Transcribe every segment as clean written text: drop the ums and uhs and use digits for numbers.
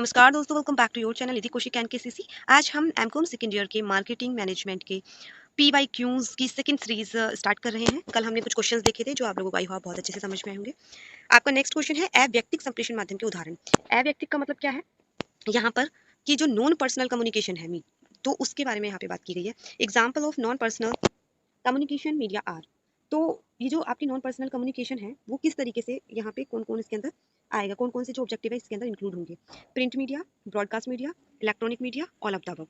नमस्कार दोस्तों, welcome back to your channel Nidhi Kaushik and KCC. आज हम एमकॉम सेकंड ईयर के मार्केटिंग मैनेजमेंट के पीवाईक्यूज की सेकंड सीरीज स्टार्ट कर रहे हैं। कल हमने कुछ क्वेश्चंस देखे थे जो आप लोगों को आई होप बहुत अच्छे से समझ में आए होंगे। आपका नेक्स्ट क्वेश्चन है अव्यक्तिक संप्रेषण माध्यम के उदाहरण। अव्यक्तिक का मतलब क्या है? यहाँ पर कि जो नॉन पर्सनल कम्युनिकेशन है तो उसके बारे में यहाँ पे बात की गई है। Example of non personal communication media are. तो ये जो आपकी नॉन पर्सनल कम्युनिकेशन है वो किस तरीके से यहाँ पे कौन कौन इसके अंदर आएगा, कौन कौन से जो ऑब्जेक्टिव है इसके अंदर इंक्लूड होंगे? Print media, broadcast media, electronic media, all of the above.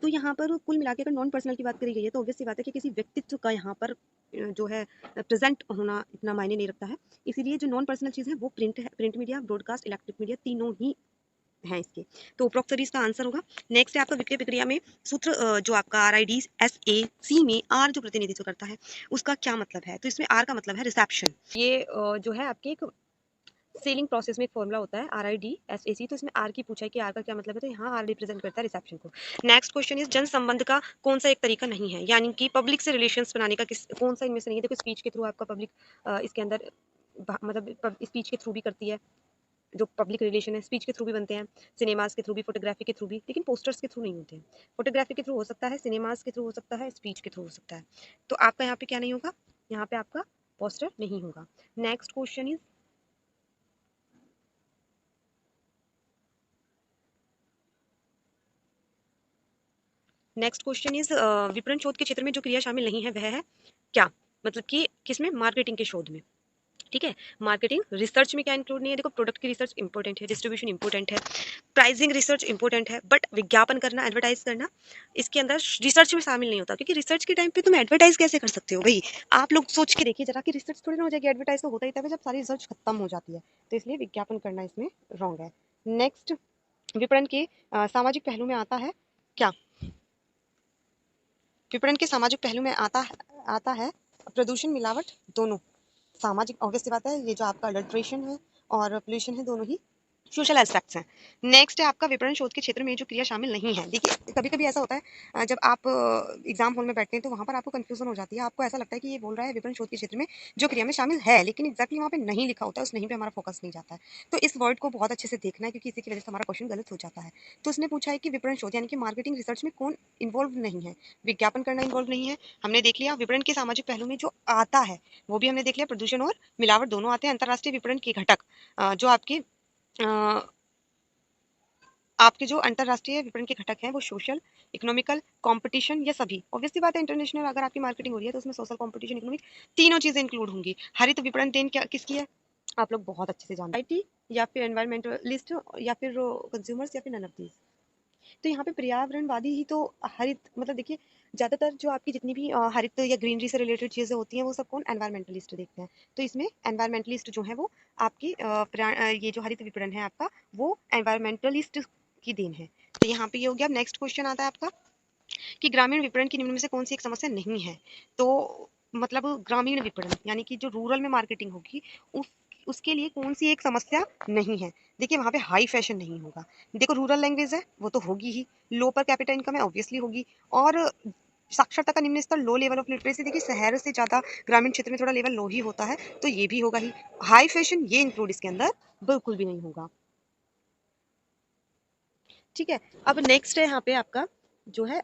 तो यहाँ पर कुल मिला के अगर नॉन पर्सनल की बात करी गई है तो ऑब्वियस सी बात है कि किसी व्यक्तित्व का यहाँ पर जो है प्रेजेंट होना इतना मायने नहीं रखता है। इसीलिए जो नॉन पर्सनल चीज़ है वो प्रिंट है, print media, broadcast, electric media तीनों ही हैं इसके। तो उपरोक्त सभी इसका आंसर होगा। नेक्स्ट है आपका विक्रय प्रक्रिया में सूत्र जो आपका RIDSAC में आर जो प्रतिनिधित्व करता है उसका क्या मतलब है? तो इसमें आर का मतलब है रिसेप्शन। ये जो है आपके एक सेलिंग प्रोसेस में एक फॉर्मूला होता है RIDSAC। तो इसमें आर की पूछा है कि आर का क्या मतलब है, तो यहाँ आर रिप्रेजेंट करता है रिसेप्शन को। नेक्स्ट क्वेश्चन इज जन संबंध का कौन सा एक तरीका नहीं है, यानी कि पब्लिक से रिलेशंस बनाने का किस कौन सा इनमें से नहीं है? देखो स्पीच के थ्रू आपका पब्लिक इसके अंदर मतलब स्पीच के थ्रू भी करती है। जो पब्लिक रिलेशन है स्पीच के थ्रू भी बनते हैं, सिनेमाज के थ्रू भी, फोटोग्राफी के थ्रू भी, लेकिन पोस्टर्स के थ्रू नहीं होते हैं। फोटोग्राफी के थ्रू हो सकता है, सिनेमाज के थ्रू हो सकता है, स्पीच के थ्रू हो सकता है। तो आपका यहाँ पे क्या नहीं होगा? यहाँ पे आपका पोस्टर नहीं होगा। नेक्स्ट क्वेश्चन इज विपणन शोध के क्षेत्र में जो क्रिया शामिल नहीं है वह है क्या? मतलब कि किसमें? मार्केटिंग के शोध में। ठीक है, मार्केटिंग रिसर्च में क्या इंक्लूड नहीं है? देखो प्रोडक्ट की रिसर्च इंपॉर्टेंट है, डिस्ट्रीब्यूशन इंपॉर्टेंट है, प्राइसिंग रिसर्च इंपॉर्टेंट है, बट विज्ञापन करना, एडवर्टाइज करना इसके अंदर रिसर्च में शामिल नहीं होता। क्योंकि रिसर्च के टाइम पे तुम एडवर्टाइज कैसे कर सकते हो भाई? आप लोग सोच के देखिए जरा कि रिसर्च थोड़ी ना हो जाएगी, एडवर्टाइज तो होता ही तब है जब सारी रिसर्च खत्म हो जाती है। तो इसलिए विज्ञापन करना इसमें रॉन्ग है। नेक्स्ट, विपणन के सामाजिक पहलू में आता है क्या? विपणन के सामाजिक पहलू में आता है प्रदूषण, मिलावट, दोनों। सामाजिक ऑब्वियस सी बात है, ये जो आपका अडल्ट्रेशन है और पोल्यूशन है दोनों ही सोशल एस्पेक्ट्स हैं। नेक्स्ट है आपका विपणन शोध के क्षेत्र में जो क्रिया शामिल नहीं है। देखिए कभी कभी ऐसा होता है जब आप एग्जाम हॉल में बैठते हैं तो वहां पर आपको कंफ्यूजन हो जाती है। आपको ऐसा लगता है कि ये बोल रहा है विपणन शोध के क्षेत्र में जो क्रिया में शामिल है, लेकिन एक्जैक्टली वहाँ पे नहीं लिखा होता है, उस नहीं पे हमारा फोकस नहीं जाता है। तो इस वर्ड को बहुत अच्छे से देखना है क्योंकि इसी की वजह से हमारा क्वेश्चन गलत हो जाता है। तो उसने पूछा है कि विपणन शोध यानी कि मार्केटिंग रिसर्च में कौन इन्वॉल्व नहीं है? विज्ञापन करना इन्वॉल्व नहीं है, हमने देख लिया। विपणन के सामाजिक पहलू में जो आता है वो भी हमने देख लिया, प्रदूषण और मिलावट दोनों आते हैं। अंतर्राष्ट्रीय विपणन के घटक जो आपके जो अंतरराष्ट्रीय विपणन के घटक हैं वो सोशल, इकोनॉमिकल, कंपटीशन, या सभी। ऑब्वियसली बात है इंटरनेशनल अगर आपकी मार्केटिंग हो रही है तो उसमें सोशल, कंपटीशन, इकोनॉमिक तीनों चीजें इंक्लूड होंगी। हरित विपणन देन क्या किसकी है? आप लोग बहुत अच्छे से जानते हैं, IT या फिर एनवायरमेंटलिस्ट या फिर कंज्यूमर्स या फिर नन ऑफ दीज। तो यहाँ पे पर्यावरणवादी ही तो हरित मतलब देखिए ज्यादातर जो आपकी जितनी भी हरित या ग्रीनरी से रिलेटेड चीजें होती हैं वो सब कौन? एनवायरमेंटलिस्ट देखते हैं। तो इसमें एनवायरमेंटलिस्ट जो है वो आपकी ये जो हरित विपणन है आपका वो एनवायरमेंटलिस्ट की देन है। तो यहाँ पे ये हो गया। नेक्स्ट क्वेश्चन आता है आपका कि ग्रामीण विपणन की निम्न में से कौन सी एक समस्या नहीं है? तो मतलब ग्रामीण विपणन यानी कि जो रूरल में मार्केटिंग होगी उस उसके लिए कौन सी एक समस्या नहीं है? देखिए वहां पे हाई फैशन नहीं होगा। देखो रूरल लैंग्वेज है वो तो होगी ही, लो पर कैपिटा इनकम है ऑब्वियसली होगी, और साक्षरता का निम्न स्तर, लो लेवल ऑफ लिटरेसी। देखिए शहर से ज्यादा ग्रामीण क्षेत्र में थोड़ा लेवल लो ही होता है, तो ये भी होगा ही। हाई फैशन ये इंक्लूड इसके अंदर बिल्कुल भी नहीं होगा। ठीक है, अब नेक्स्ट है यहाँ पे आपका जो है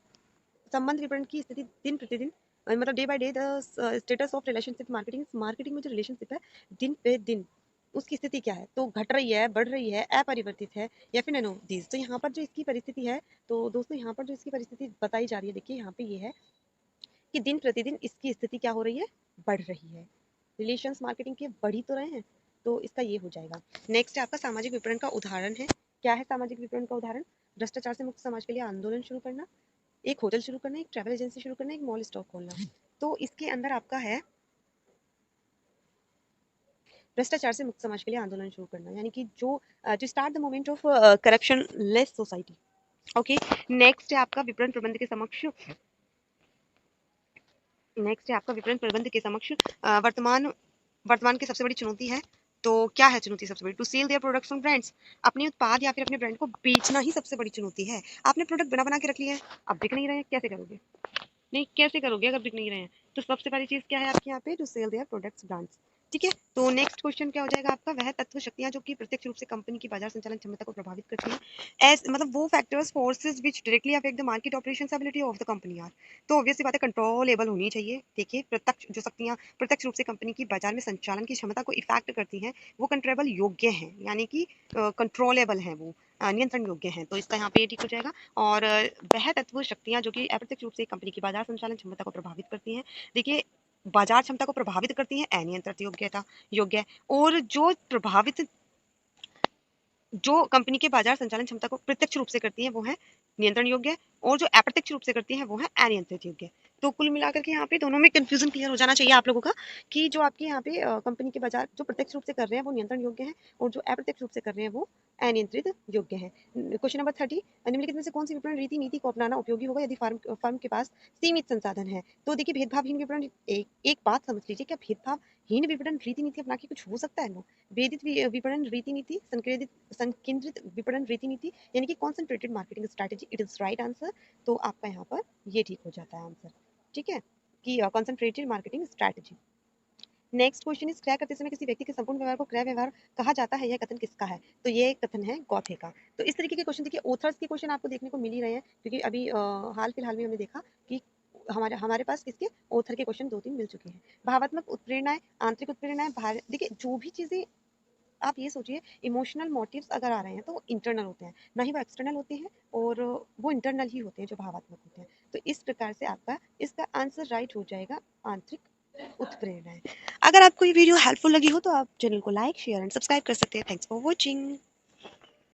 संबंध विपणन की स्थिति दिन प्रतिदिन, मतलब day by day the status of relationship marketing. Marketing में जो रिलेशनशिप है दिन पे दिन उसकी स्थिति क्या है? तो घट रही है, बढ़ रही है, अपरिवर्तित है, या फिर नैनो दीज। तो यहाँ पर जो इसकी परिस्थिति है, तो दोस्तों यहाँ पर जो इसकी परिस्थिति बताई जा रही है, देखिए यहाँ पे ये है कि दिन प्रतिदिन इसकी स्थिति क्या हो रही है? बढ़ रही है। रिलेशंस मार्केटिंग के बढ़ ही तो रहे हैं, तो इसका ये हो जाएगा। नेक्स्ट है आपका सामाजिक विपणन का उदाहरण है। क्या है सामाजिक विपणन का उदाहरण? भ्रष्टाचार से मुक्त समाज के लिए आंदोलन शुरू करना, एक होटल शुरू करना, एक ट्रैवल एजेंसी शुरू करना, एक मॉल स्टॉक खोलना। तो इसके अंदर आपका है भ्रष्टाचार से मुक्त समाज के लिए आंदोलन शुरू करना, यानी कि जो start the movement of corruption less society. Okay, next है आपका विपणन प्रबंध के समक्ष नेक्स्ट है आपका विपणन प्रबंध के समक्ष वर्तमान वर्तमान की सबसे बड़ी चुनौती है। तो क्या है चुनौती सबसे बड़ी? To sell their products on brands. अपने उत्पाद या फिर अपने ब्रांड को बेचना ही सबसे बड़ी चुनौती है। आपने प्रोडक्ट बना बना के रख लिया है, अब बिक नहीं रहे हैं, कैसे करोगे? नहीं कैसे करोगे अगर बिक नहीं रहे हैं? तो सबसे पहली चीज क्या है आपके यहाँ पे? To sell their products brands. ठीक है, तो नेक्स्ट क्वेश्चन क्या हो जाएगा आपका, वह तत्व शक्तियां जो कि प्रत्यक्ष रूप से कंपनी की बाजार संचालन क्षमता को प्रभावित करती हैं, एज मतलब वो factors forces which directly affect the market operations ability of the company are. तो ऑब्वियसली बात है, कंट्रोलेबल होनी चाहिए। देखिए, प्रत्यक्ष जो शक्तियां प्रत्यक्ष रूप से कंपनी की बाजार में संचालन की क्षमता को इफेक्ट करती हैं, वो कंट्रोलेबल योग्य हैं, यानी कि कंट्रोलेबल हैं, वो नियंत्रण योग्य हैं। तो इसका यहाँ पे ठीक हो जाएगा। और वह तत्व शक्तियां जो कि अप्रत्यक्ष रूप से कंपनी की बाजार संचालन क्षमता को प्रभावित करती हैं, देखिए बाजार क्षमता को प्रभावित करती हैं, अनियंत्रित योग्यता योग्य है। और जो कंपनी के बाजार संचालन क्षमता को प्रत्यक्ष रूप से करती हैं वो है नियंत्रण योग्य, और जो अप्रत्यक्ष रूप से करती हैं वो है अनियंत्रित योग्य। तो कुल मिलाकर के यहाँ पे दोनों में कंफ्यूजन क्लियर हो जाना चाहिए आप लोगों का, कि जो आपके यहाँ पे कंपनी के बाजार जो प्रत्यक्ष रूप से कर रहे हैं वो नियंत्रण योग्य है, और जो अप्रत्यक्ष रूप से कर रहे हैं वो अनियंत्रित योग्य है। क्वेश्चन नंबर 30, निम्नलिखित में से कौन सी विपणन रीति नीति को अपनाना उपयोगी होगा यदि फर्म के पास सीमित संसाधन है। तो देखिए, भेदभावहीन विपणन, एक बात समझ लीजिए, क्या भेदभावहीन विपणन रीति नीति अपना के कुछ हो सकता है? नो। वेदित विपणन रीति नीति, संकेंद्रित विपणन रीति नीति, यानी कि concentrated marketing strategy, it is right answer. तो आपका यहाँ पर ये ठीक हो जाता है आंसर। ठीक है, कि concentrated marketing strategy. Next question is, क्रय करते समय किसी व्यक्ति के संपूर्ण व्यवहार को क्रय व्यवहार कहा जाता है, यह कथन किसका है? तो ये कथन है गौथे का। तो इस तरीके के क्वेश्चन, देखिए ऑथर्स के क्वेश्चन आपको देखने को मिल ही रहे हैं, क्योंकि अभी हाल फिलहाल में हमने देखा कि हमारे हमारे पास इसके ऑथर के क्वेश्चन 2-3 मिल चुके हैं। भावात्मक उत्प्रेरणाएं, आंतरिक उत्प्रेरणाएं, देखिए जो भी चीजें आप ये सोचिए, इमोशनल मोटिव्स अगर आ रहे हैं तो वो इंटरनल होते हैं, ना ही वो एक्सटर्नल होते हैं, और वो इंटरनल ही होते हैं जो भावात्मक होते हैं। तो इस प्रकार से आपका इसका आंसर राइट हो जाएगा, आंतरिक उत्प्रेरणाएं। अगर आपको ये वीडियो हेल्पफुल लगी हो तो आप चैनल को लाइक शेयर एंड सब्सक्राइब कर सकते हैं। Thanks for watching.